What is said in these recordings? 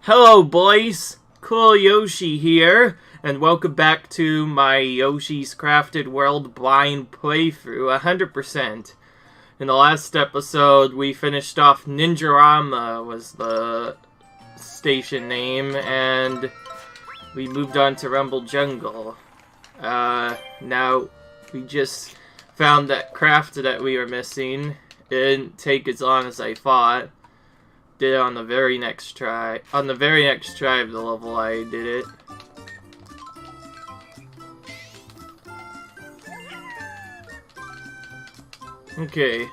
Hello boys, Coolyoshi here, and welcome back to my Yoshi's Crafted World blind playthrough 100%. In the last episode, we finished off Ninjarama was the station name, and we moved on to Rumble Jungle. Now, we just found that craft that we were missing. It didn't take as long as I thought. Did it on the very next try. On the very next try of the level, I did it. Okay.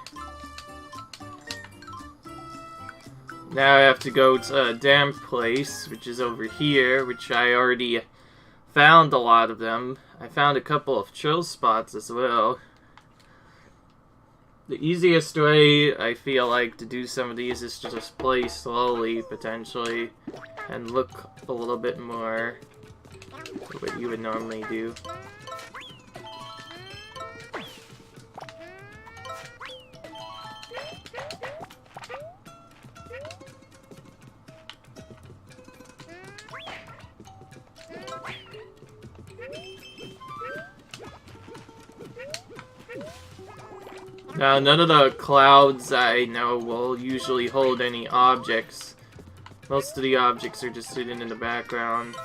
Now I have to go to a damn place, which is over here, which I already found a lot of them. I found a couple of chill spots as well. The easiest way, I feel like, to do some of these is to just play slowly, potentially, and look a little bit more at what you would normally do. Now, none of the clouds I know will usually hold any objects. Most of the objects are just sitting in the background.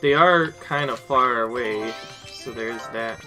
They are kind of far away, so there's that.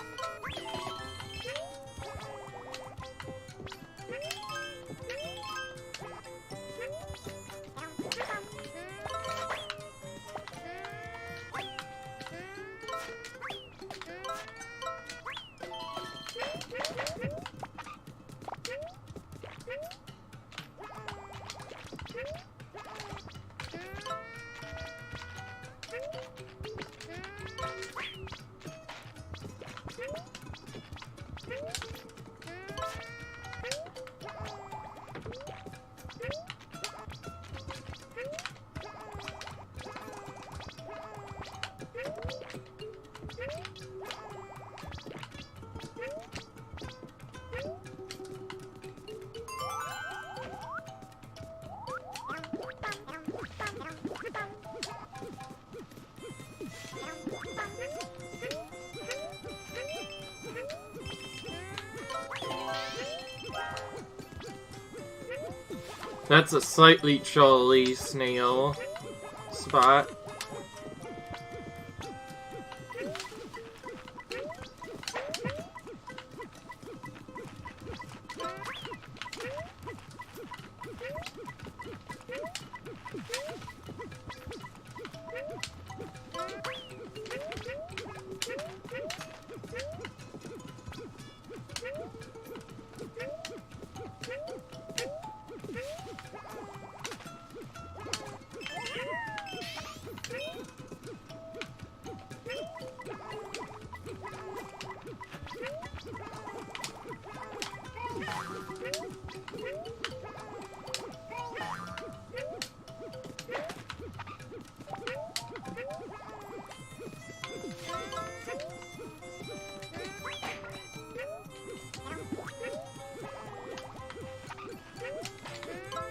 That's a slightly trolly snail spot.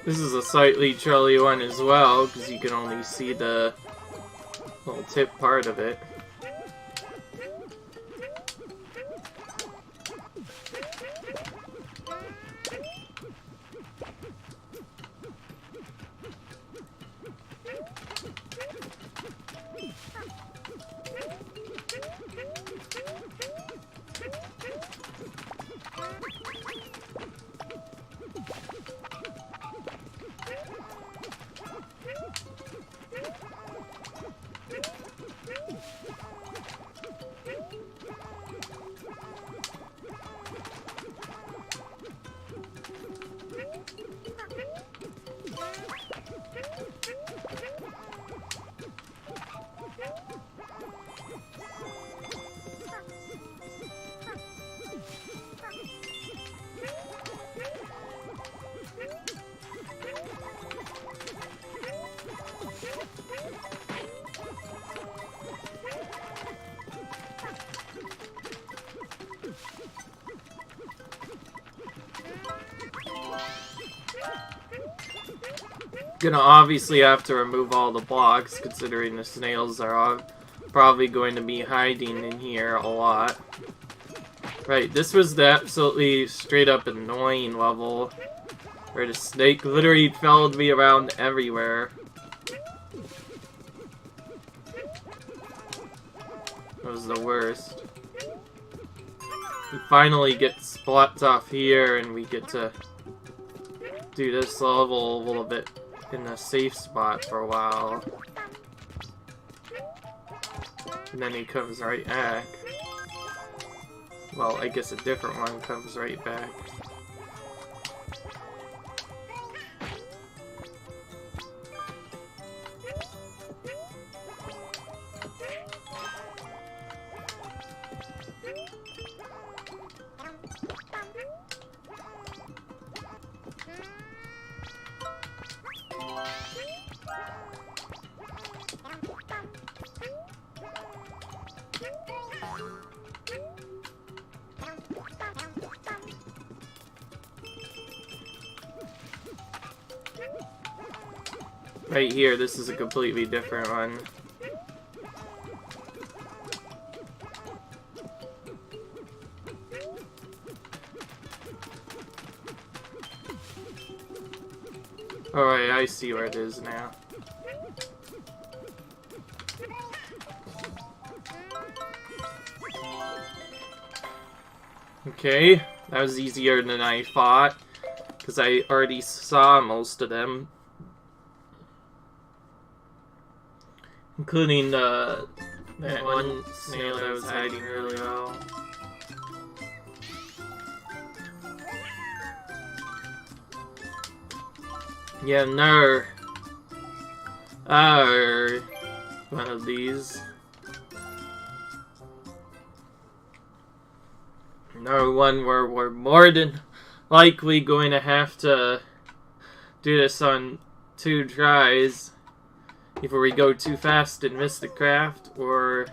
This is a slightly trolly one as well, because you can only see the little tip part of it. Gonna obviously have to remove all the blocks, considering the snails are probably going to be hiding in here a lot. Right, this was the absolutely straight up annoying level, where the snake literally followed me around everywhere. That was the worst. We finally get splots off here, and we get to do this level a little bit in a safe spot for a while. And then he comes right back. Well, I guess a different one comes right back. Right here, this is a completely different one. Alright, I see where it is now. Okay, that was easier than I thought, because I already saw most of them. Including that one snail that was hiding really well. Yeah, no. One of these. Another one where we're more than likely going to have to do this on 2 tries. Either we go too fast and miss the craft, or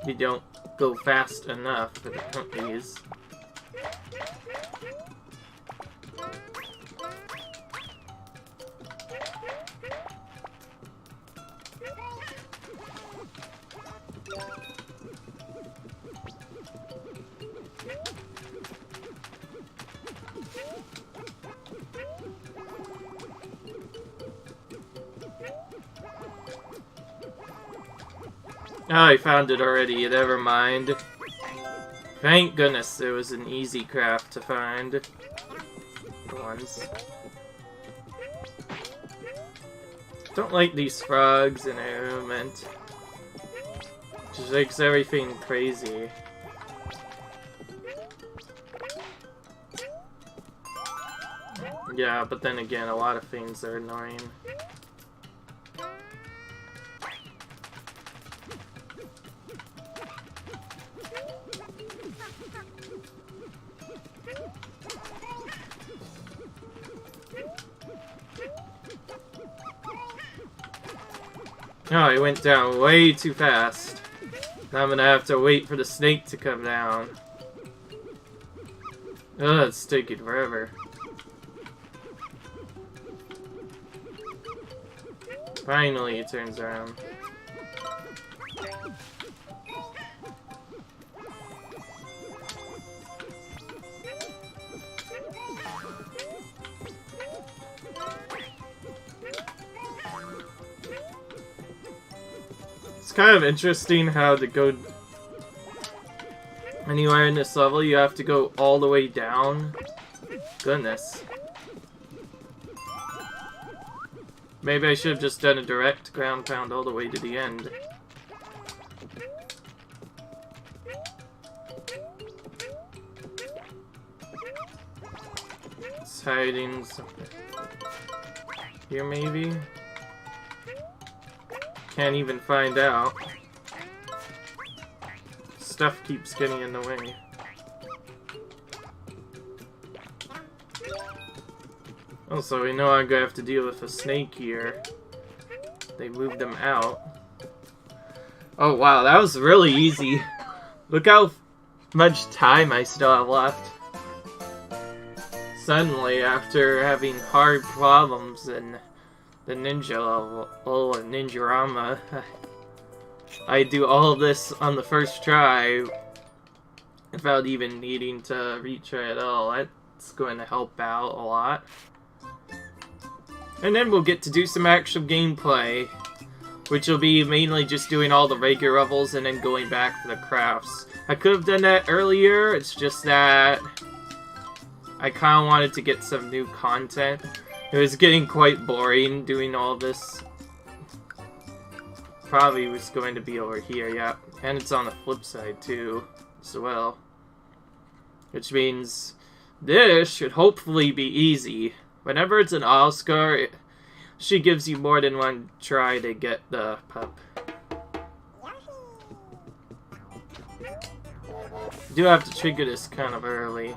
we don't go fast enough for the companies. Oh, I found it already, never mind. Thank goodness it was an easy craft to find. For once. Don't like these frogs in a moment. Just makes everything crazy. Yeah, but then again, a lot of things are annoying. Oh, I went down way too fast. Now I'm gonna have to wait for the snake to come down. Ugh, it's taking forever. Finally, it turns around. It's kind of interesting how to go anywhere in this level, you have to go all the way down. Goodness. Maybe I should have just done a direct ground pound all the way to the end. It's hiding something. Here, maybe? Can't even find out. Stuff keeps getting in the way. Also, we know I'm gonna have to deal with a snake here. They moved them out. Oh wow, that was really easy. Look how much time I still have left. Suddenly, after having hard problems and the ninja level, Ninjarama. I do all of this on the first try without even needing to retry at all. That's going to help out a lot. And then we'll get to do some actual gameplay, which will be mainly just doing all the regular levels and then going back for the crafts. I could have done that earlier, it's just that I kind of wanted to get some new content. It was getting quite boring doing all this. Probably was going to be over here, yeah. And it's on the flip side too, as well. Which means this should hopefully be easy. Whenever it's an all-star, she gives you more than one try to get the pup. You do have to trigger this kind of early.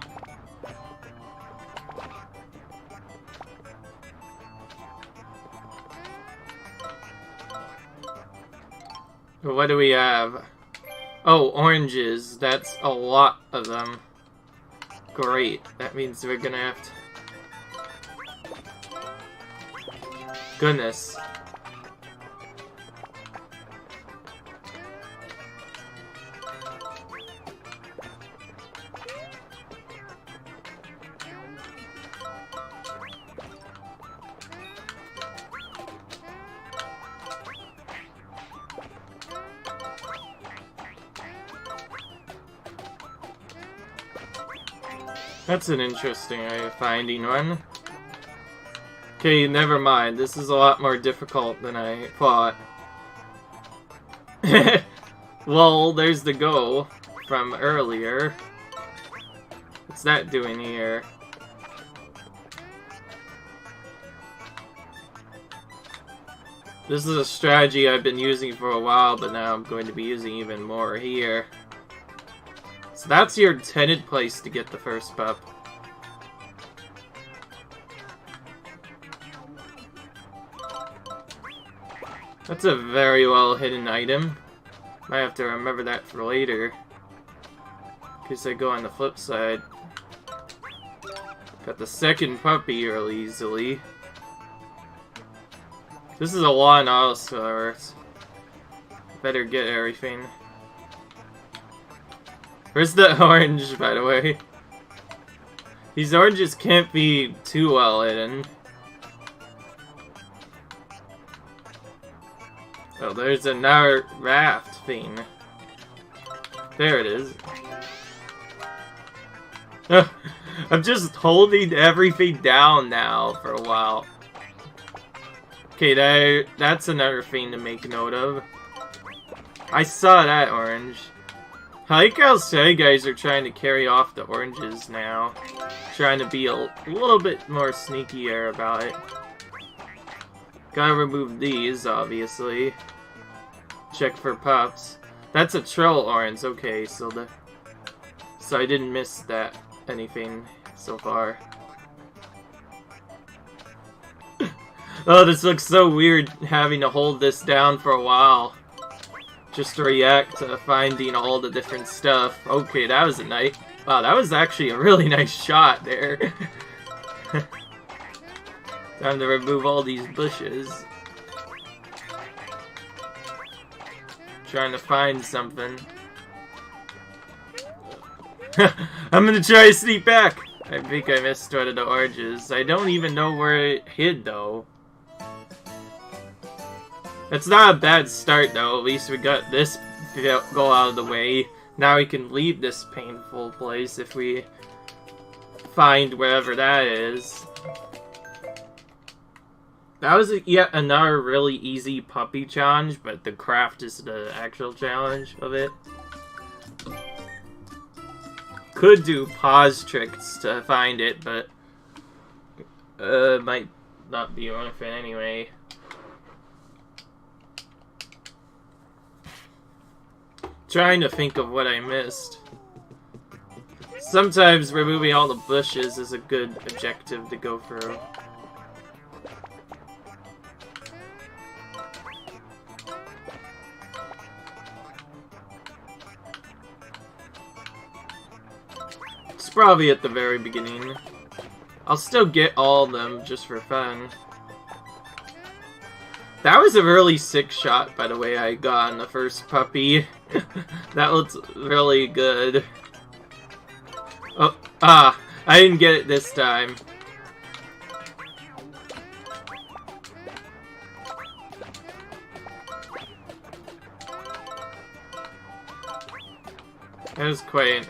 What do we have? Oh, oranges. That's a lot of them. Great. That means we're gonna have to... Goodness. That's an interesting finding one. Okay, never mind. This is a lot more difficult than I thought. Well, there's the go from earlier. What's that doing here? This is a strategy I've been using for a while, but now I'm going to be using even more here. So that's your intended place to get the first pup. That's a very well hidden item. Might have to remember that for later. In case I go on the flip side. Got the second puppy really easily. This is a one also. Better get everything. Where's the orange, by the way? These oranges can't be too well hidden. Oh, there's another raft thing. There it is. I'm just holding everything down now for a while. Okay, that's another thing to make note of. I saw that orange. I like how Say guys are trying to carry off the oranges now. Trying to be a little bit more sneakier about it. Gotta remove these, obviously. Check for pups. That's a troll orange, okay, so I didn't miss that anything so far. Oh, this looks so weird having to hold this down for a while. Just to react to finding all the different stuff. Okay, that was a nice... Wow, that was actually a really nice shot there. Time to remove all these bushes. Trying to find something. I'm gonna try to sneak back! I think I missed one of the oranges. I don't even know where it hid, though. It's not a bad start, though. At least we got this go out of the way. Now we can leave this painful place if we find wherever that is. That was yet another really easy puppy challenge, but the craft is the actual challenge of it. Could do pause tricks to find it, but might not be worth it anyway. Trying to think of what I missed. Sometimes removing all the bushes is a good objective to go through. It's probably at the very beginning. I'll still get all of them just for fun. That was a really sick shot, by the way, I got on the first puppy. That looks really good. Oh, I didn't get it this time. That was quite...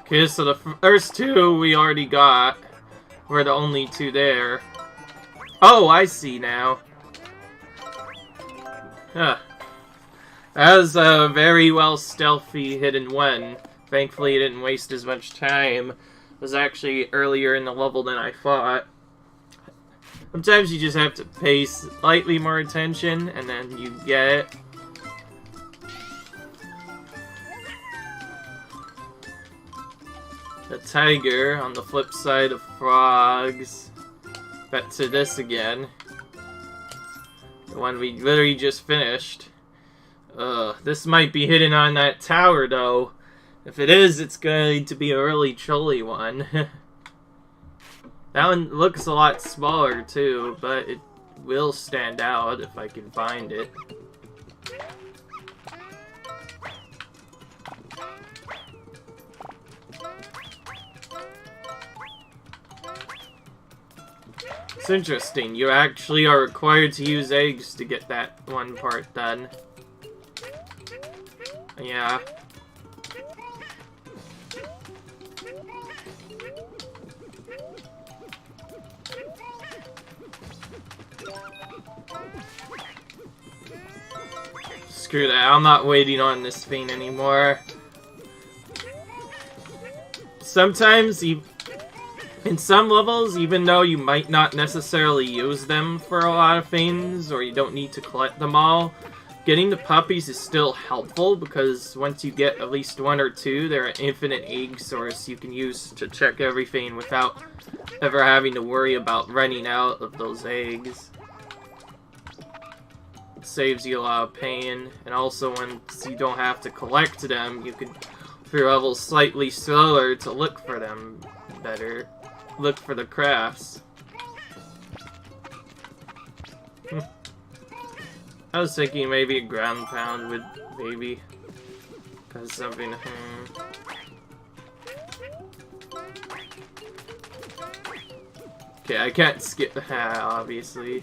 Okay, so the first two we already got. We're the only two there. Oh, I see now. Huh. That was a very well stealthy hidden one. Thankfully, it didn't waste as much time. It was actually earlier in the level than I thought. Sometimes you just have to pay slightly more attention, and then you get it. The tiger on the flip side of frogs. Back to this again. The one we literally just finished. This might be hidden on that tower though. If it is, it's going to be a really chilly one. That one looks a lot smaller too, but it will stand out if I can find it. It's interesting, you actually are required to use eggs to get that one part done. Yeah. Screw that, I'm not waiting on this thing anymore. Sometimes, in some levels, even though you might not necessarily use them for a lot of things, or you don't need to collect them all, getting the puppies is still helpful, because once you get at least one or two, they're an infinite egg source you can use to check everything without ever having to worry about running out of those eggs. It saves you a lot of pain, and also once you don't have to collect them, you can, for your levels slightly slower, to look for them better. Look for the crafts. I was thinking maybe a ground pound would maybe cause something. Okay, I can't skip the hat, obviously.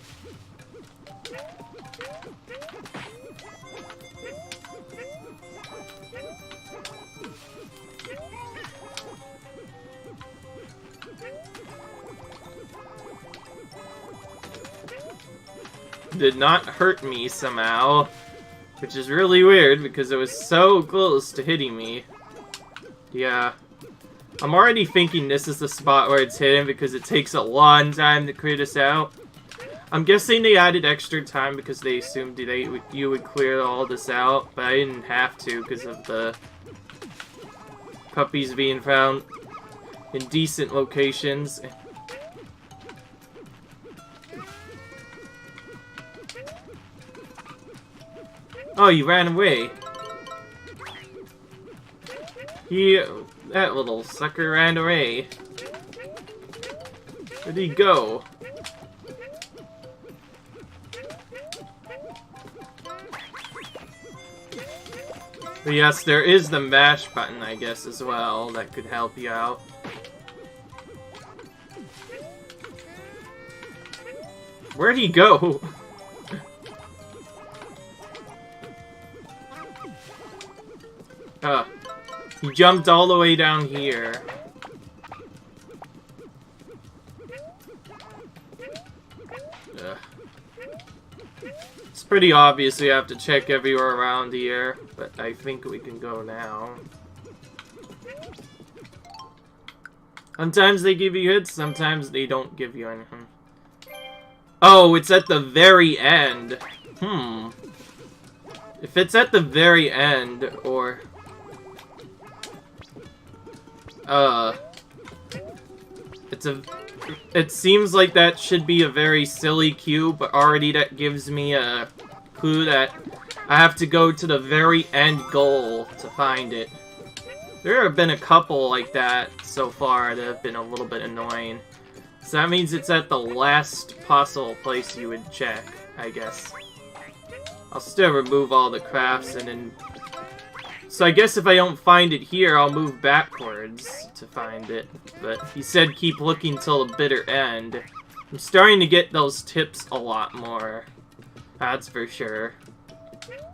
Did not hurt me somehow, which is really weird because it was so close to hitting me. Yeah, I'm already thinking this is the spot where it's hidden because it takes a long time to clear this out. I'm guessing they added extra time because they assumed you would clear all this out, but I didn't have to because of the puppies being found in decent locations. Oh, you ran away. That little sucker ran away. Where'd he go? But yes, there is the mash button, I guess, as well, that could help you out. Where'd he go? He jumped all the way down here. Ugh. It's pretty obvious we have to check everywhere around here, but I think we can go now. Sometimes they give you hits, sometimes they don't give you anything. Oh, it's at the very end. If it's at the very end, or... It seems like that should be a very silly cue, but already that gives me a clue that I have to go to the very end goal to find it. There have been a couple like that so far that have been a little bit annoying. So that means it's at the last possible place you would check, I guess. I'll still remove all the crafts and then... So I guess if I don't find it here, I'll move backwards to find it. But he said keep looking till the bitter end. I'm starting to get those tips a lot more. That's for sure.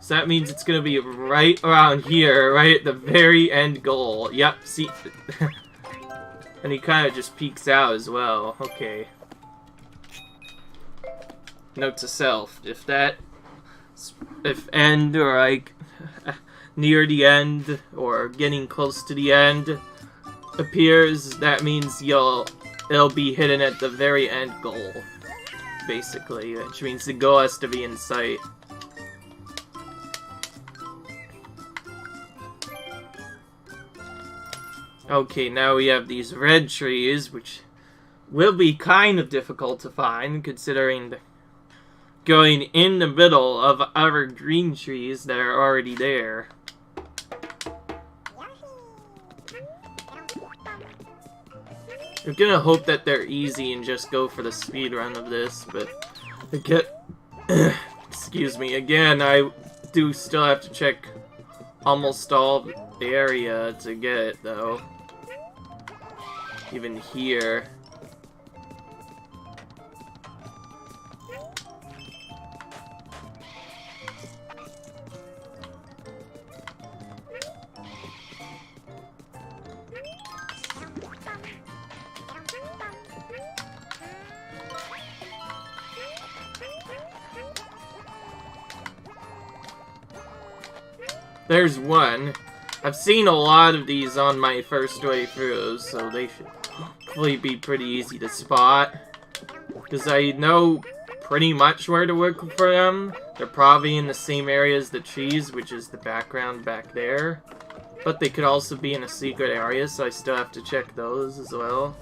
So that means it's gonna be right around here, right at the very end goal. Yep, see... And he kind of just peeks out as well. Okay. Note to self, if end or like near the end or getting close to the end appears, that means it'll be hidden at the very end goal, basically, which means the goal has to be in sight. Okay, now we have these red trees, which will be kind of difficult to find, considering going in the middle of other green trees that are already there. I'm gonna hope that they're easy and just go for the speed run of this, but excuse me, again, I do still have to check almost all the area to get it, though. Even here. There's one. I've seen a lot of these on my first way through, so they should hopefully be pretty easy to spot. Because I know pretty much where to look for them. They're probably in the same area as the trees, which is the background back there. But they could also be in a secret area, so I still have to check those as well.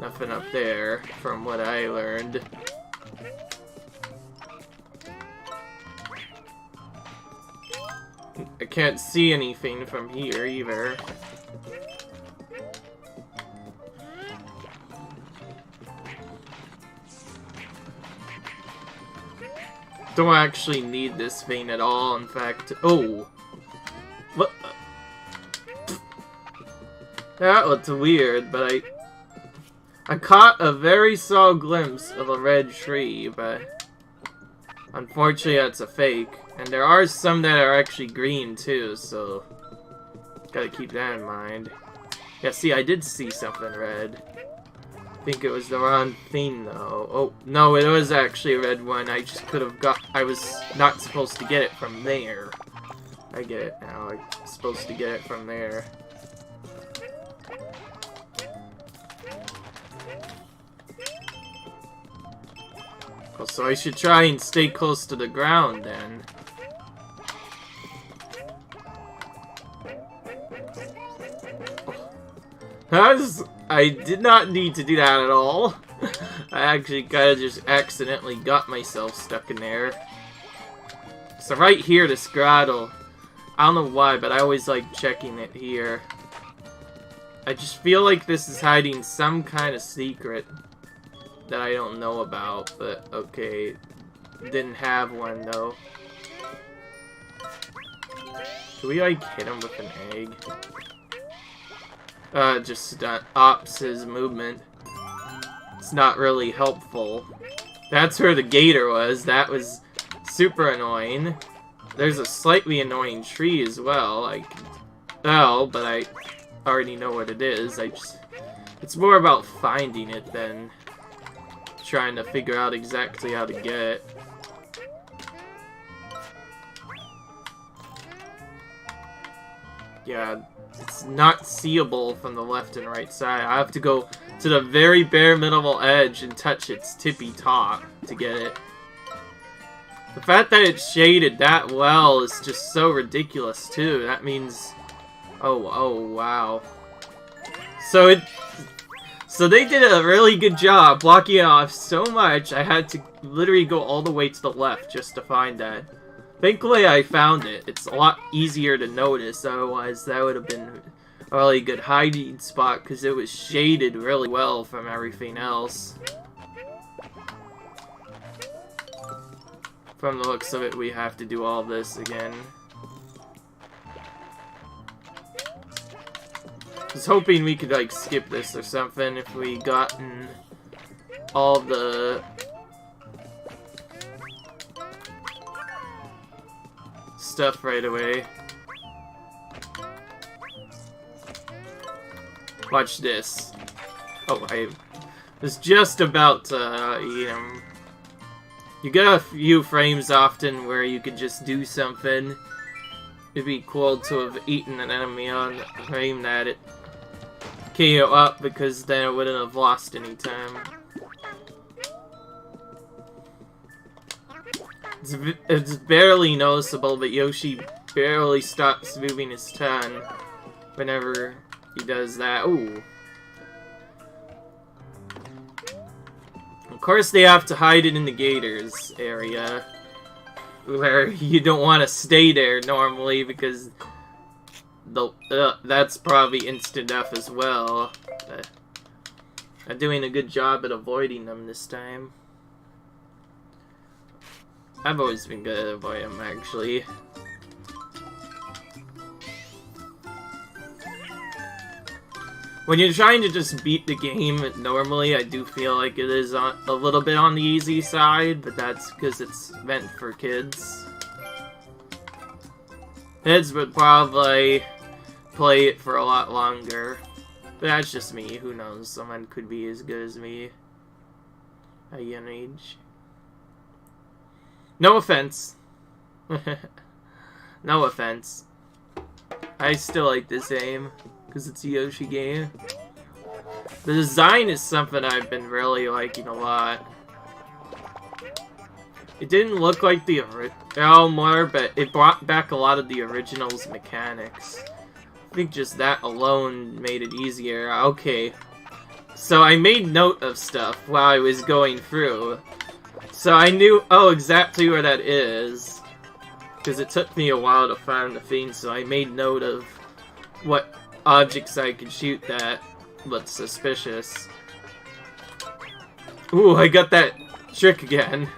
Nothing up there, from what I learned. I can't see anything from here, either. Don't actually need this vein at all, in fact. Oh! What? That looked weird, but I caught a very small glimpse of a red tree, but unfortunately that's a fake. And there are some that are actually green too, so gotta keep that in mind. Yeah, see, I did see something red. I think it was the wrong thing though. Oh, no, it was actually a red one. I just could have I was not supposed to get it from there. I get it now. I'm supposed to get it from there. So I should try and stay close to the ground then. I did not need to do that at all. I actually kind of just accidentally got myself stuck in there. So right here, this grotto. I don't know why, but I always like checking it here. I just feel like this is hiding some kind of secret that I don't know about, but okay. Didn't have one though. Can we like hit him with an egg? Just ops his movement. It's not really helpful. That's where the gator was. That was super annoying. There's a slightly annoying tree as well. I can tell, but I already know what it is. It's more about finding it than trying to figure out exactly how to get it. Yeah, it's not seeable from the left and right side. I have to go to the very bare minimal edge and touch its tippy top to get it. The fact that it's shaded that well is just so ridiculous too. That means... Oh, wow. So So they did a really good job blocking it off so much, I had to literally go all the way to the left just to find that. Thankfully, I found it. It's a lot easier to notice, otherwise that would have been a really good hiding spot because it was shaded really well from everything else. From the looks of it, we have to do all this again. I was hoping we could, like, skip this or something if we gotten all the stuff right away. Watch this. Oh, I was just about to eat him. You get a few frames often where you could just do something. It'd be cool to have eaten an enemy on the frame that it KO up, because then it wouldn't have lost any time. It's barely noticeable, but Yoshi barely stops moving his tongue whenever he does that. Ooh. Of course they have to hide it in the Gators area, where you don't want to stay there normally, because that's probably instant death as well. I'm doing a good job at avoiding them this time. I've always been good at avoiding them, actually. When you're trying to just beat the game normally, I do feel like it is a little bit on the easy side, but that's because it's meant for kids. Kids would probably play it for a lot longer. But that's just me, who knows, someone could be as good as me at a young age. No offense. No offense. I still like this game, because it's a Yoshi game. The design is something I've been really liking a lot. It didn't look like the original more, but it brought back a lot of the original's mechanics. I think just that alone made it easier. Okay. So I made note of stuff while I was going through. So I knew, exactly where that is. Because it took me a while to find the thing, so I made note of what objects I could shoot that looked suspicious. Ooh, I got that trick again.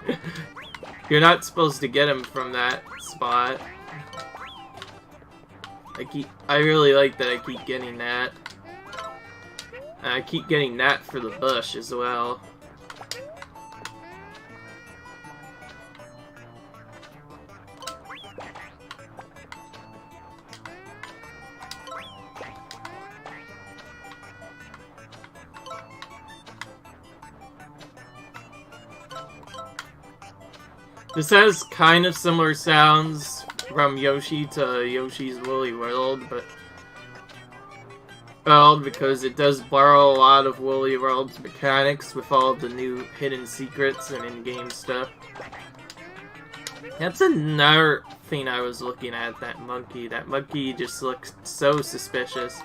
You're not supposed to get him from that spot. I really like that I keep getting that. And I keep getting that for the bush as well. This has kind of similar sounds from Yoshi to Yoshi's Woolly World, but because it does borrow a lot of Woolly World's mechanics with all of the new hidden secrets and in-game stuff. That's another thing I was looking at, that monkey. That monkey just looks so suspicious.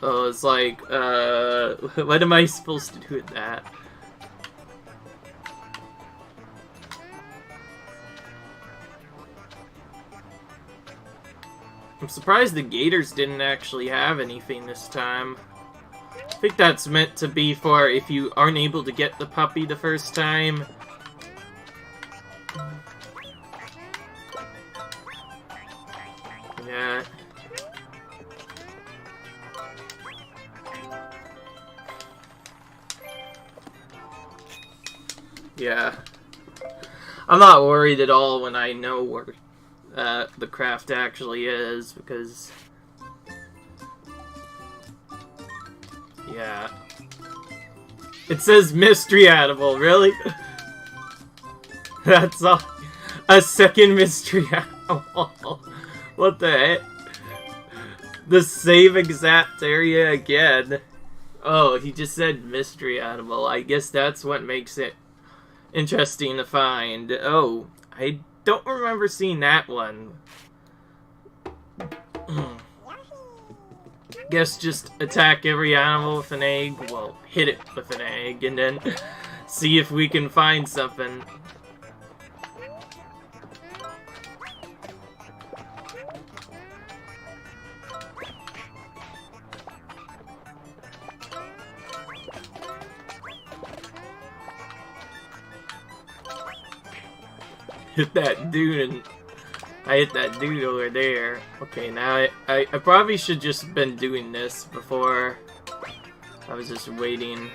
Oh, it's like, what am I supposed to do with that? I'm surprised the Gators didn't actually have anything this time. I think that's meant to be for if you aren't able to get the puppy the first time. Yeah. Yeah. I'm not worried at all when I know where the craft actually is, because yeah, it says mystery animal. Really? That's a second mystery animal. What the heck? The same exact area again. Oh, he just said mystery animal. I guess that's what makes it interesting to find. Oh, I don't remember seeing that one. Guess just attack every animal with an egg. Well, hit it with an egg, and then see if we can find something. Hit that dude, and I hit that dude over there. Okay, now I probably should just been doing this before. I was just waiting.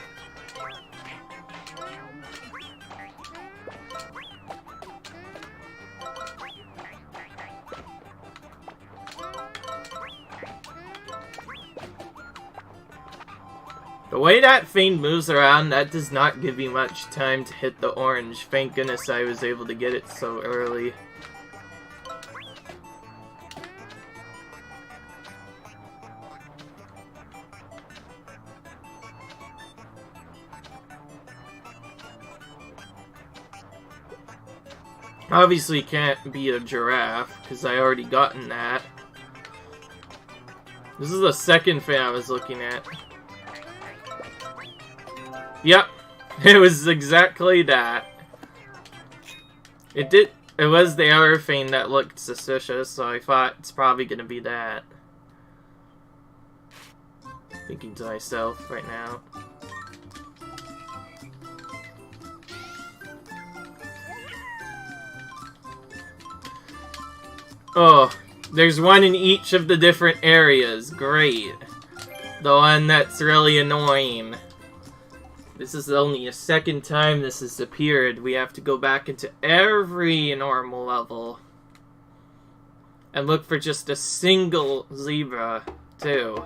The way that thing moves around, that does not give you much time to hit the orange. Thank goodness I was able to get it so early. Obviously can't be a giraffe, because I already gotten that. This is the second thing I was looking at. Yep, it was exactly that. It was the other thing that looked suspicious, so I thought it's probably gonna be that. Thinking to myself right now. Oh, there's one in each of the different areas. Great. The one that's really annoying. This is only a second time this has appeared. We have to go back into every normal level. And look for just a single zebra, too.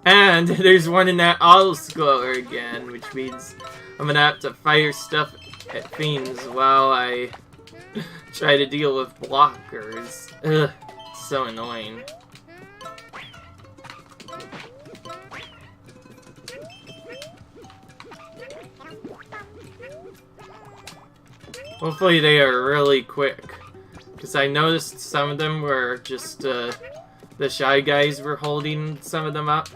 And there's one in that auto scroller again, which means I'm gonna have to fire stuff at things while I try to deal with blockers. Ugh, so annoying. Hopefully they are really quick, because I noticed some of them were just, the Shy Guys were holding some of them up.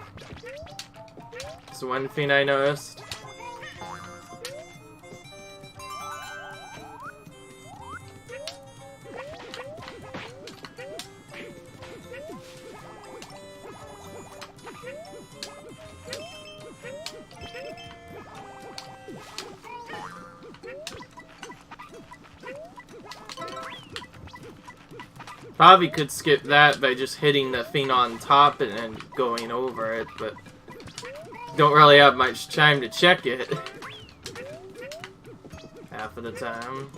That's one thing I noticed. Probably could skip that by just hitting the thing on top and then going over it, but don't really have much time to check it. Half of the time.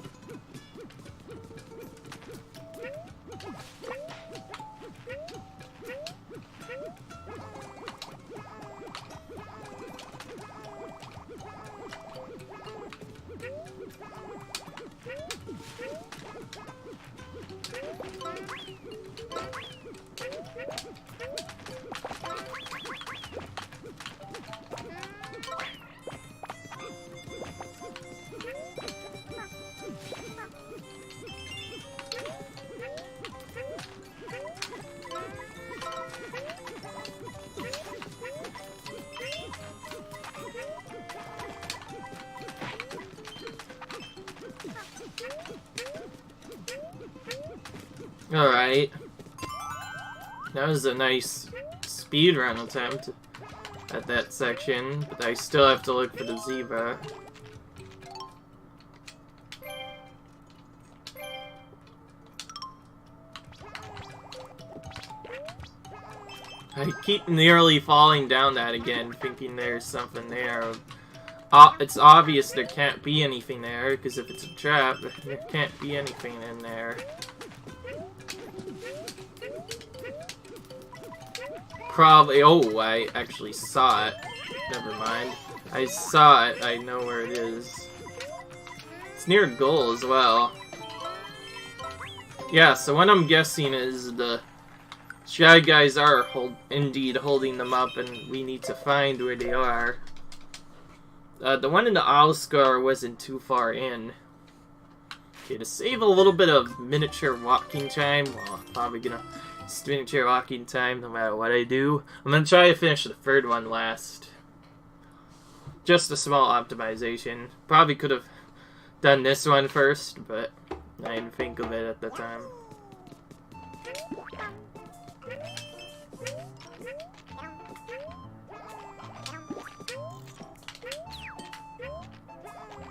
Alright. That was a nice speedrun attempt at that section, but I still have to look for the zebra. I keep nearly falling down that again, thinking there's something there. It's obvious there can't be anything there, because if it's a trap, there can't be anything in there. Probably. Oh, I actually saw it. Never mind. I saw it. I know where it is. It's near a goal as well. Yeah, so what I'm guessing is the Shy Guys are indeed holding them up, and we need to find where they are. The one in the Oscar wasn't too far in. Okay, to save a little bit of miniature walking time, well, I'm probably gonna miniature walking time no matter what I do. I'm gonna try to finish the third one last. Just a small optimization. Probably could have done this one first, but I didn't think of it at the time.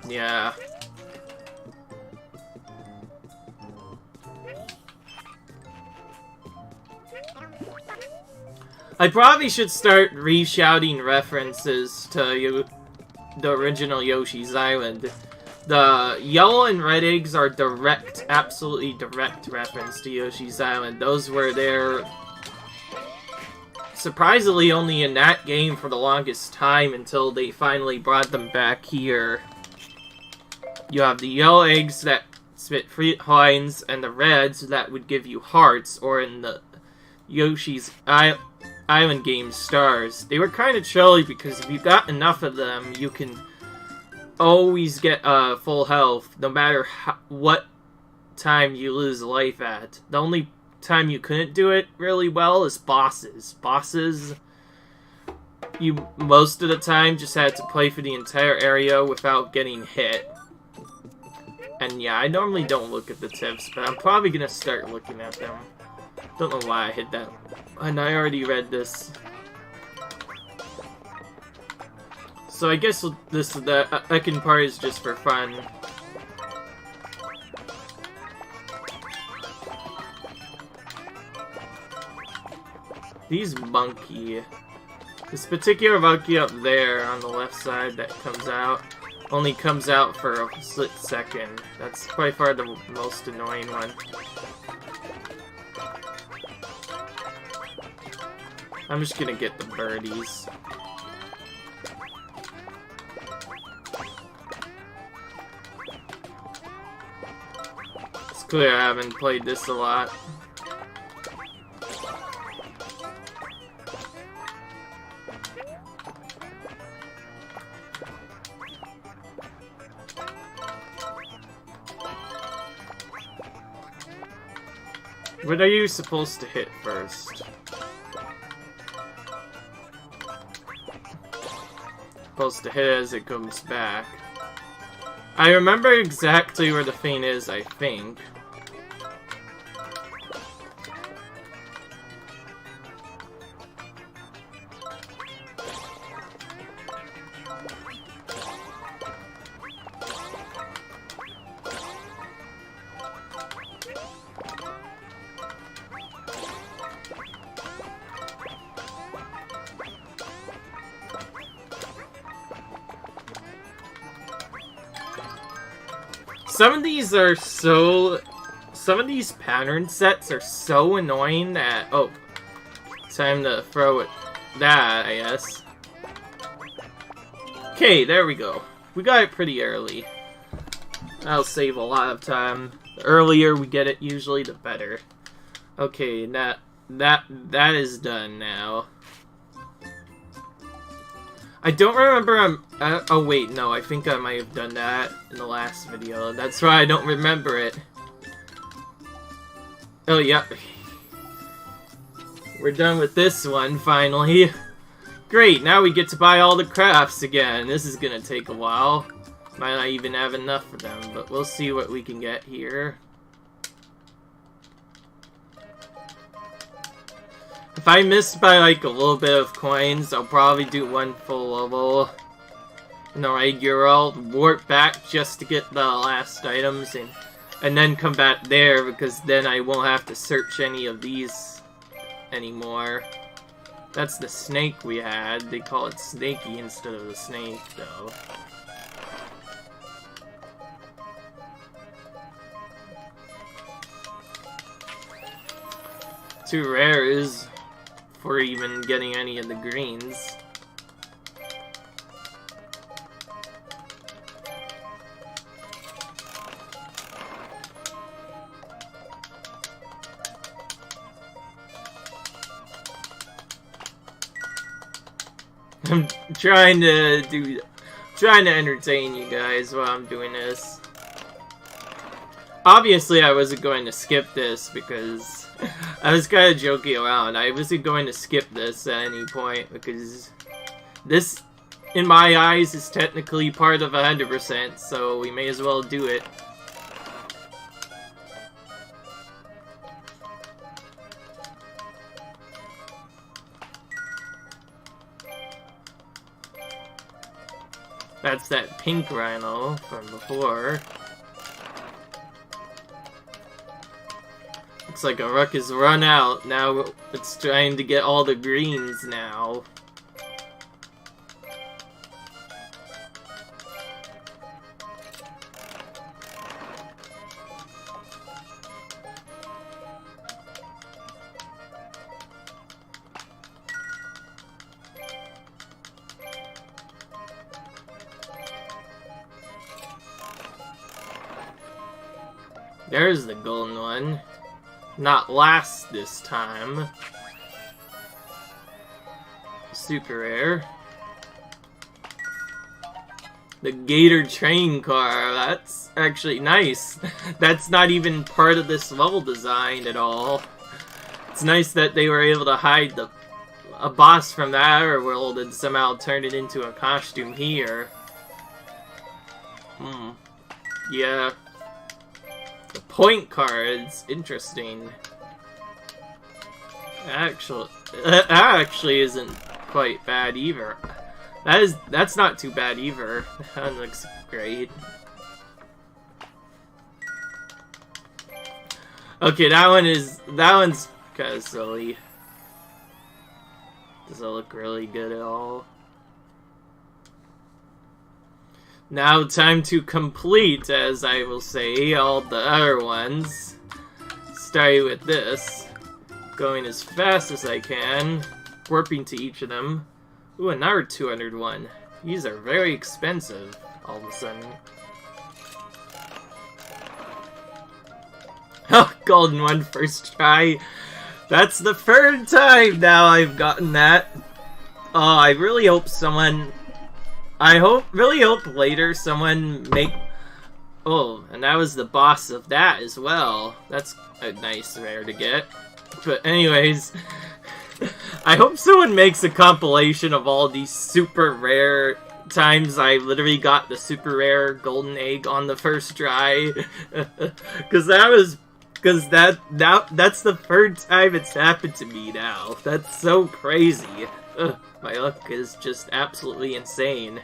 Yeah. I probably should start re-shouting references to the original Yoshi's Island. The yellow and red eggs are direct, absolutely direct reference to Yoshi's Island. Those were there surprisingly only in that game for the longest time until they finally brought them back here. You have the yellow eggs that spit fruit coins and the reds that would give you hearts, or in the Yoshi's Island game, stars. They were kind of chilly because if you got enough of them, you can always get full health, no matter what time you lose life at. The only time you couldn't do it really well is bosses. Bosses, you most of the time just had to play for the entire area without getting hit. And yeah, I normally don't look at the tips, but I'm probably gonna start looking at them. Don't know why I hit that. And I already read this. So I guess the second part is just for fun. These monkey. This particular monkey up there on the left side that comes out only comes out for a split second. That's by far the most annoying one. I'm just gonna get the birdies. It's clear I haven't played this a lot. What are you supposed to hit first? Supposed to hit it as it comes back. I remember exactly where the thing is, I think. Some of these pattern sets are so annoying that, oh, time to throw it, that, I guess. Okay, there we go. We got it pretty early. That'll save a lot of time. The earlier we get it, usually the better. Okay, that is done now. I don't remember, oh wait, no, I think I might have done that in the last video. That's why I don't remember it. Oh, yep. We're done with this one, finally. Great, now we get to buy all the crafts again. This is gonna take a while. Might not even have enough for them, but we'll see what we can get here. If I missed by like a little bit of coins, I'll probably do one full level in the regular world, warp back just to get the last items, and then come back there, because then I won't have to search any of these anymore. That's the snake we had. They call it Snakey instead of the snake, though. Too rare is for even getting any of the greens. I'm trying to entertain you guys while I'm doing this. obviously I wasn't going to skip this because I was kind of joking around. I wasn't going to skip this at any point because this, in my eyes, is technically part of 100%, so we may as well do it. That's that pink rhino from before. Looks like a ruck has run out. Now it's trying to get all the greens now. There's the golden one. Not last this time. Super rare. The Gator train car. That's actually nice. That's not even part of this level design at all. It's nice that they were able to hide a boss from the outer world and somehow turn it into a costume here. Yeah. The point cards, interesting. That actually isn't quite bad either. That's not too bad either. That looks great. Okay, that one's kind of silly. Does it look really good at all? Now time to complete, as I will say, all the other ones. Starting with this. Going as fast as I can. Warping to each of them. Ooh, another 201. These are very expensive, all of a sudden. Oh, golden one first try. That's the third time now I've gotten that. Oh, I really hope someone... really hope later someone make... Oh, and that was the boss of that as well. That's a nice rare to get. But anyways, I hope someone makes a compilation of all these super rare times I literally got the super rare golden egg on the first try. Because that's the third time it's happened to me now. That's so crazy. Ugh, my luck is just absolutely insane.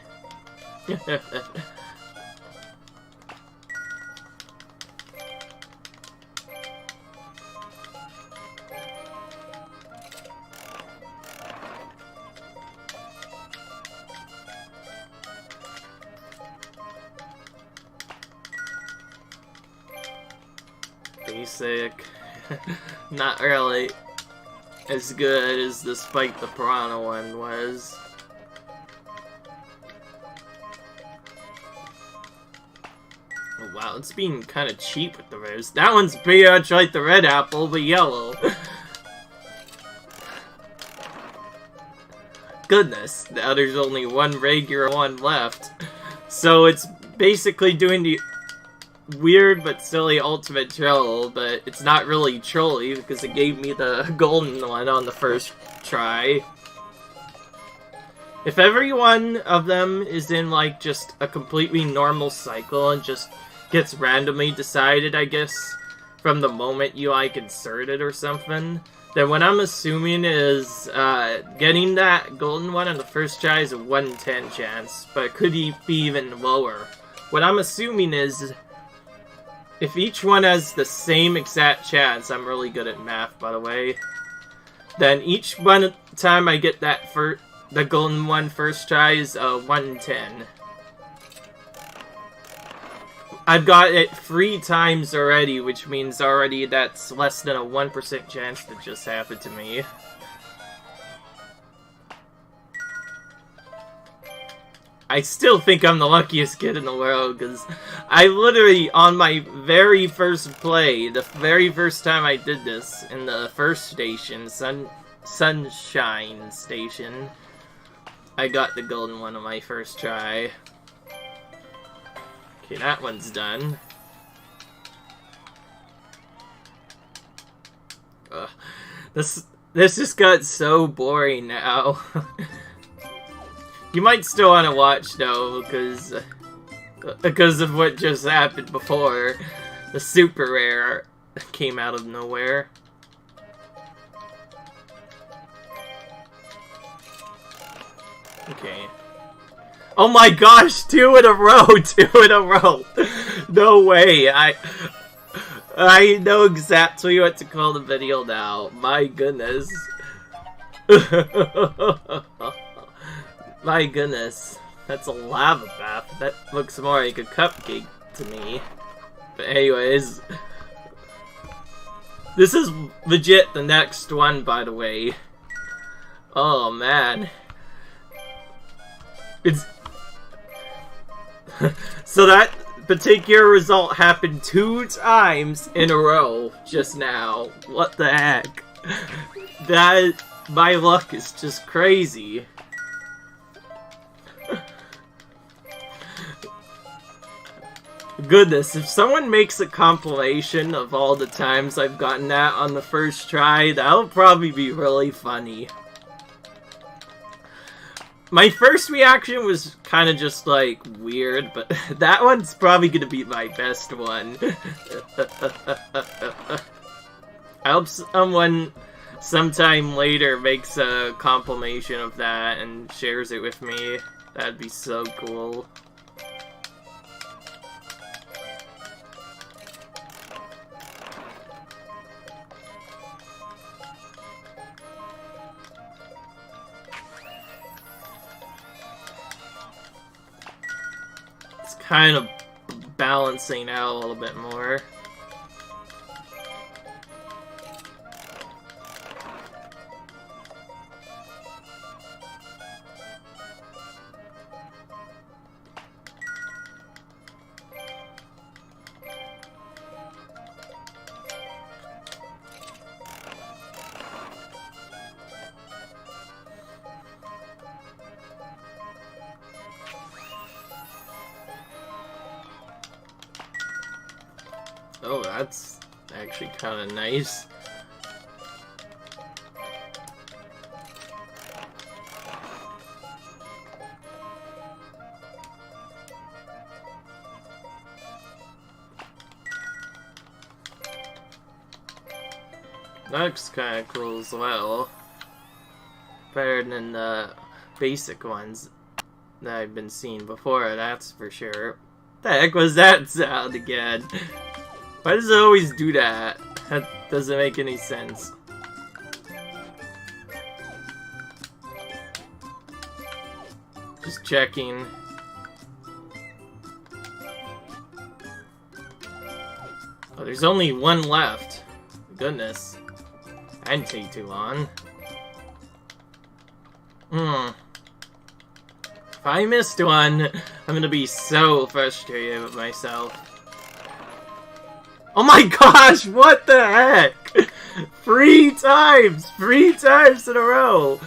Basic. Not really as good as the Spike the Piranha one was. Oh wow, it's being kind of cheap with the rares. That one's pretty much like the red apple, but yellow. Goodness, now there's only one regular one left. So it's basically doing the weird but silly ultimate troll, but it's not really trolly because it gave me the golden one on the first try. If every one of them is in like just a completely normal cycle and just gets randomly decided, I guess, from the moment you like insert it or something, then what I'm assuming is getting that golden one on the first try is a 1 in 10 chance, but it could be even lower. What I'm assuming is if each one has the same exact chance, I'm really good at math, by the way, then each one time I get that the golden one first try is 1 in 10. I've got it 3 times already, which means already that's less than a 1% chance that just happened to me. I still think I'm the luckiest kid in the world, because I literally, on my very first play, the very first time I did this, in the first station, Sunshine Station, I got the golden one on my first try. Okay, that one's done. Ugh. This just got so boring now. You might still want to watch though, because of what just happened before. The super rare came out of nowhere. Okay. Oh my gosh, 2 in a row! 2 in a row! No way, I know exactly what to call the video now. My goodness. My goodness. That's a lava bath. That looks more like a cupcake to me. But anyways. This is legit the next one, by the way. Oh, man. It's... So that particular result happened 2 times in a row just now. What the heck? That... My luck is just crazy. Goodness, if someone makes a compilation of all the times I've gotten that on the first try, that'll probably be really funny. My first reaction was kind of just, like, weird, but that one's probably gonna be my best one. I hope someone sometime later makes a compilation of that and shares it with me. That'd be so cool. Kind of balancing out a little bit more. Oh, that's actually kind of nice. That looks kind of cool as well. Better than the basic ones that I've been seeing before, that's for sure. What the heck was that sound again? Why does it always do that? That doesn't make any sense. Just checking. Oh, there's only 1 left. Goodness. That didn't take too long. If I missed one, I'm gonna be so frustrated with myself. Oh my gosh, what the heck? 3 times! 3 times in a row!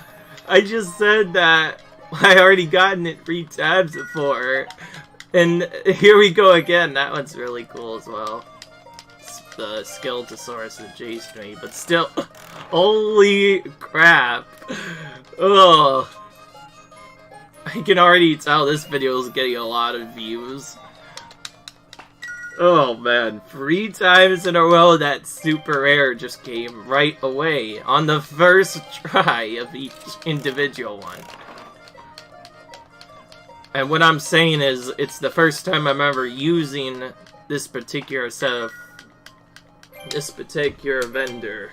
I just said that I already gotten it 3 times before. And here we go again. That one's really cool as well. It's the Skeletosaurus that chased me, but still, holy crap. Ugh. I can already tell this video is getting a lot of views. Oh man, 3 times in a row that super rare just came right away on the first try of each individual one. And what I'm saying is, it's the first time I'm ever using this particular set of... this particular vendor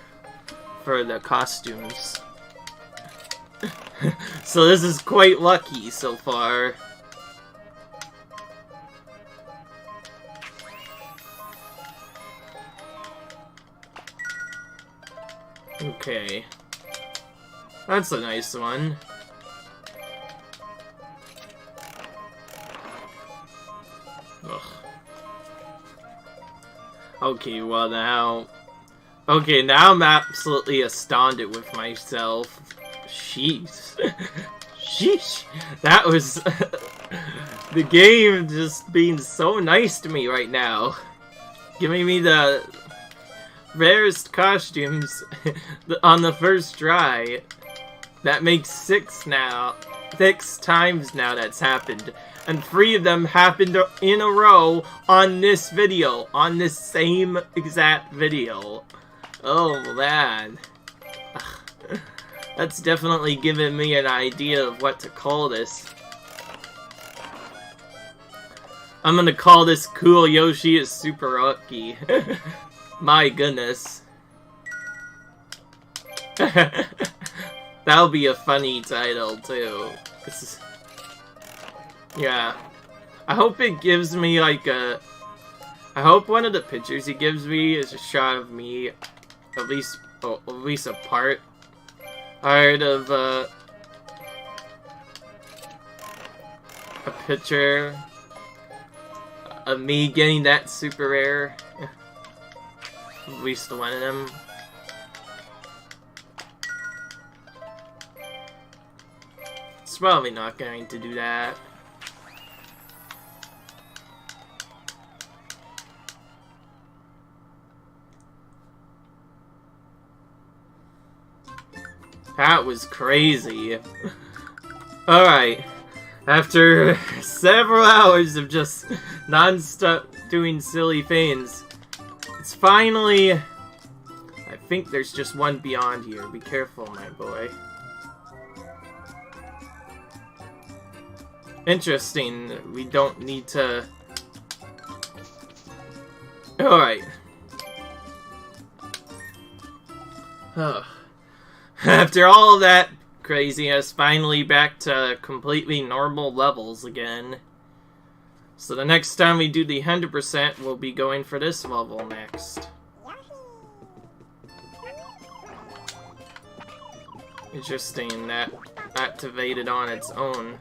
for the costumes. So this is quite lucky so far. Okay. That's a nice one. Ugh. Okay, well now... Okay, now I'm absolutely astounded with myself. Sheesh. Sheesh. That was... the game just being so nice to me right now. Giving me the rarest costumes on the first try. That makes 6 now. 6 times now that's happened. And 3 of them happened in a row on this video. On this same exact video. Oh, man. That's definitely given me an idea of what to call this. I'm gonna call this Coolyoshi is super lucky. My goodness. That'll be a funny title, too. Yeah. I hope it gives me, like, a... I hope one of the pictures he gives me is a shot of me, at least a part of, a picture of me getting that super rare. At least one of them. It's probably not going to do that. That was crazy. Alright. After several hours of just non-stop doing silly things, it's finally... I think there's just one beyond here. Be careful, my boy. Interesting. We don't need to... Alright. After all of that craziness, finally back to completely normal levels again. So the next time we do the 100%, we'll be going for this level next. Interesting, that activated on its own.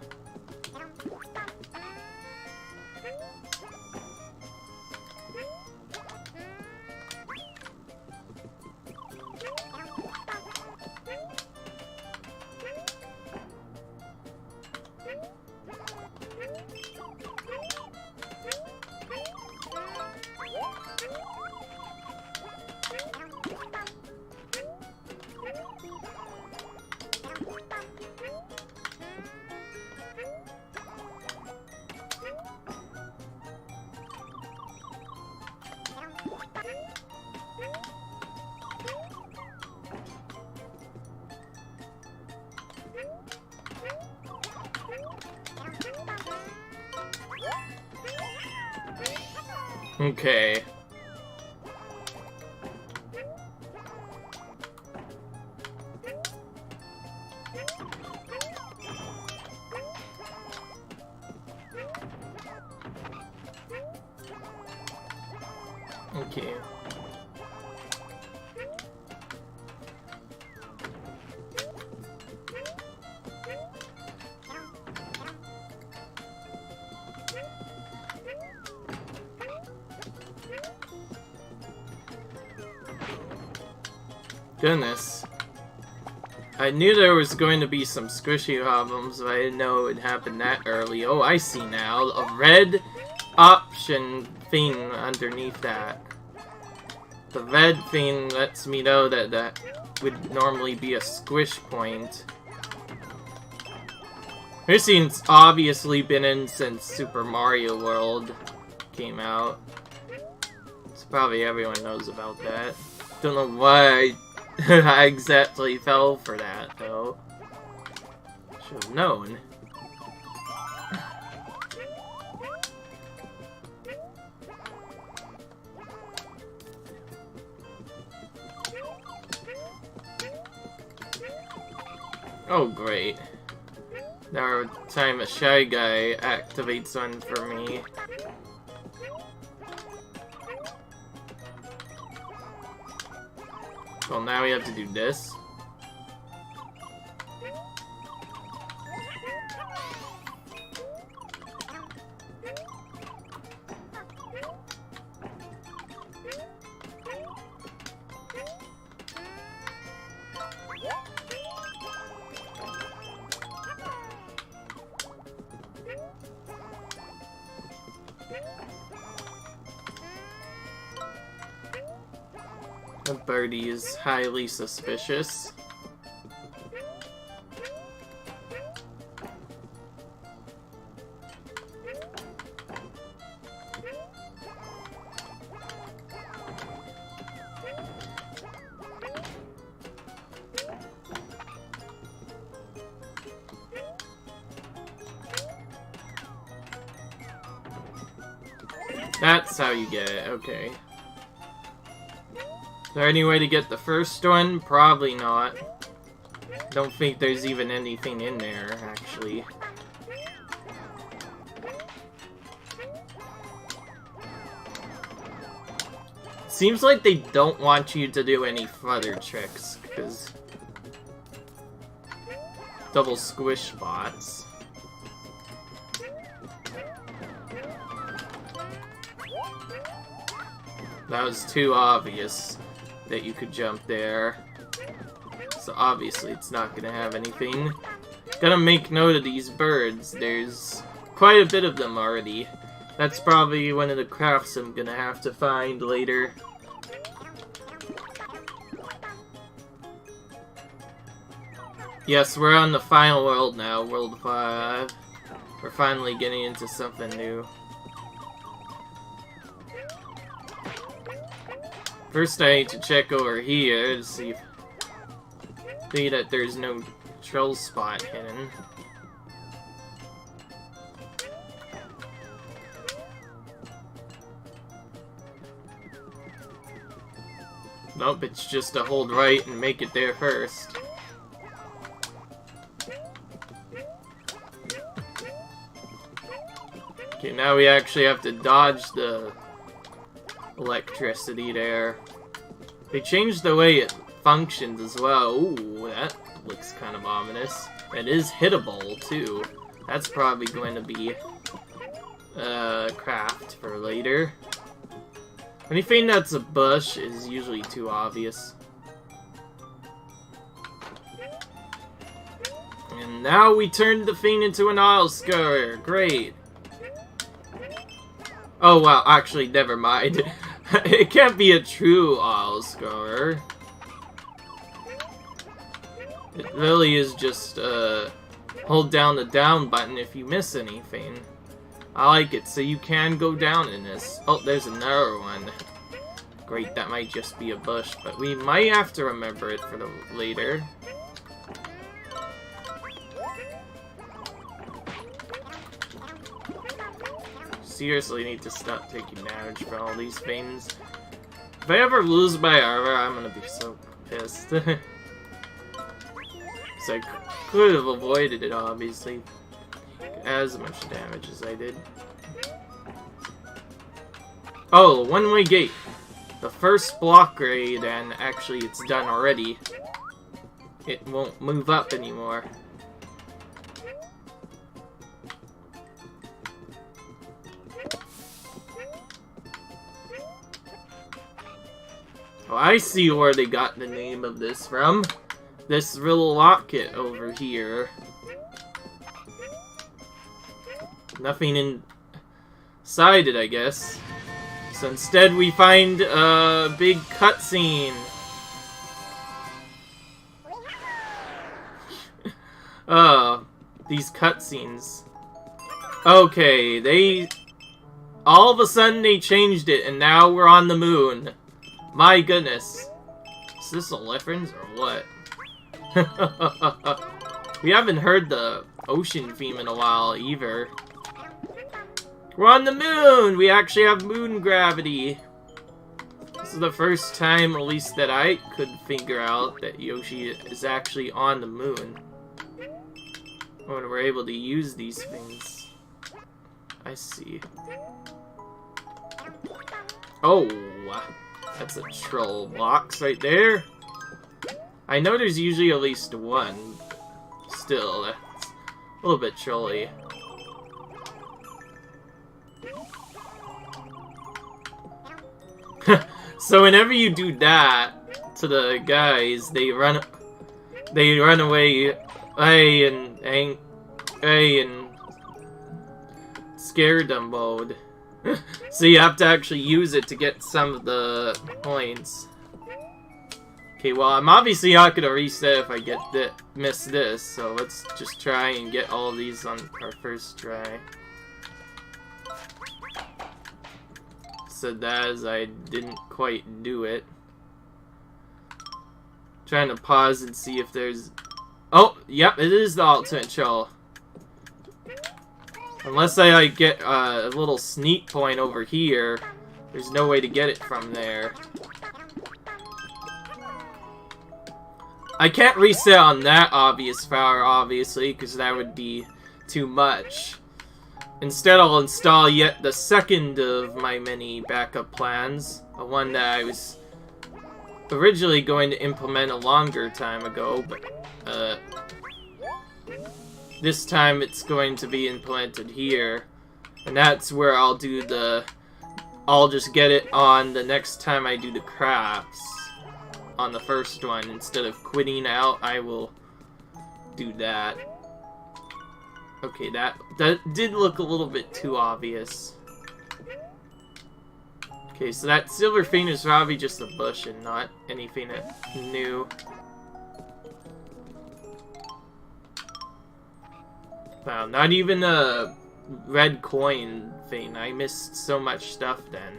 Okay. Okay. Goodness. I knew there was going to be some squishy problems, but I didn't know it would happen that early. Oh, I see now. A red option thing underneath that. The red thing lets me know that that would normally be a squish point. This scene's obviously been in since Super Mario World came out. So probably everyone knows about that. Don't know why I exactly fell for that, though. Should have known. Oh, great. Now time a Shy Guy activates one for me. Well, now we have to do this. The birdie is highly suspicious. That's how you get it, okay. Is there any way to get the first one? Probably not. Don't think there's even anything in there, actually. Seems like they don't want you to do any further tricks, because... double squish bots. That was too obvious that you could jump there. So obviously it's not gonna have anything. Gotta make note of these birds. There's quite a bit of them already. That's probably one of the crafts I'm gonna have to find later. Yes, we're on the final world now, World 5. We're finally getting into something new. First I need to check over here to see that there's no troll spot hidden. Nope, it's just to hold right and make it there first. Okay, now we actually have to dodge the electricity there. They changed the way it functions as well. Ooh, that looks kind of ominous. It is hittable, too. That's probably going to be craft for later. Anything that's a bush is usually too obvious. And now we turned the thing into an oil scourer. Great. Oh, wow, actually, never mind. It can't be a true oil scourer. It really is just, hold down the down button if you miss anything. I like it, so you can go down in this. Oh, there's another one. Great, that might just be a bush, but we might have to remember it for the later. Seriously need to stop taking damage for all these things. If I ever lose my armor, I'm gonna be so pissed. So I could have avoided it, obviously. As much damage as I did. Oh, one-way gate. The first block raid, and actually it's done already. It won't move up anymore. Oh, I see where they got the name of this from. This little locket over here. Nothing inside it, I guess. So instead we find a big cutscene. These cutscenes. Okay, all of a sudden they changed it and now we're on the moon. My goodness. Is this a reference or what? We haven't heard the ocean theme in a while either. We're on the moon! We actually have moon gravity. This is the first time, at least that I could figure out, that Yoshi is actually on the moon. When we're able to use these things. I see. Oh, that's a troll box right there. I know there's usually at least one. Still, that's a little bit trolly. So whenever you do that to the guys, they run away, and scare them mode. So you have to actually use it to get some of the points. Okay, well, I'm obviously not gonna reset if I miss this, so let's just try and get all of these on our first try. Said that as I didn't quite do it. Trying to pause and see if there's... Oh, yep, it is the ultimate shell. Unless I like, get a little sneak point over here, there's no way to get it from there. I can't reset on that obvious power, obviously, because that would be too much. Instead, I'll install yet the second of my many backup plans. The one that I was originally going to implement a longer time ago, but this time it's going to be implemented here. And that's where I'll do I'll just get it on the next time I do the crafts. On the first one, instead of quitting out, I will do that. Okay, that did look a little bit too obvious. Okay, so that silver thing is probably just a bush and not anything new. Wow, not even a red coin thing. I missed so much stuff then.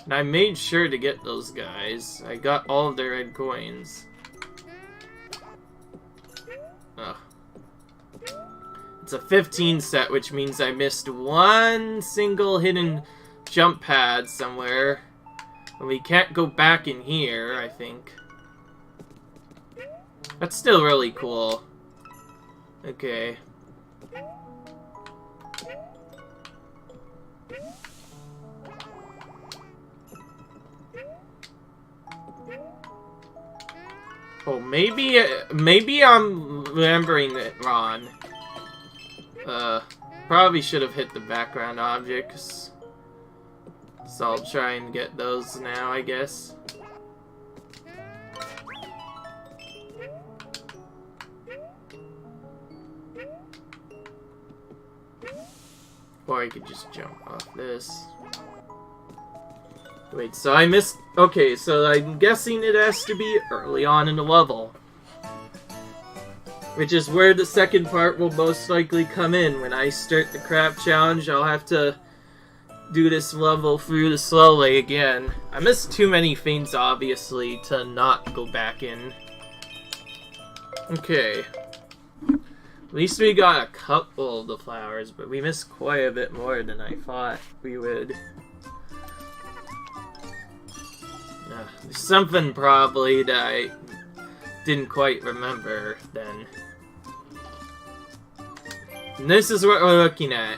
And I made sure to get those guys. I got all of their red coins. Ugh. It's a 15 set, which means I missed one single hidden jump pad somewhere. And we can't go back in here, I think. That's still really cool. Okay. Oh, maybe I'm remembering it wrong. Probably should have hit the background objects. So I'll try and get those now, I guess. Or I could just jump off this. Wait, so I missed... Okay, so I'm guessing it has to be early on in the level. Which is where the second part will most likely come in. When I start the craft challenge, I'll have to do this level through slowly again. I missed too many things, obviously, to not go back in. Okay. At least we got a couple of the flowers, but we missed quite a bit more than I thought we would. There's something probably that I didn't quite remember then. And this is what we're looking at.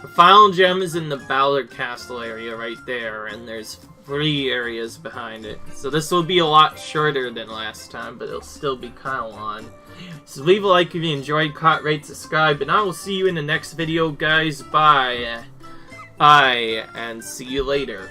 The final gem is in the Ballard Castle area right there, and there's 3 areas behind it. So this will be a lot shorter than last time, but it'll still be kind of long. So leave a like if you enjoyed, comment, rate, subscribe, and I will see you in the next video, guys. Bye. Bye, and see you later.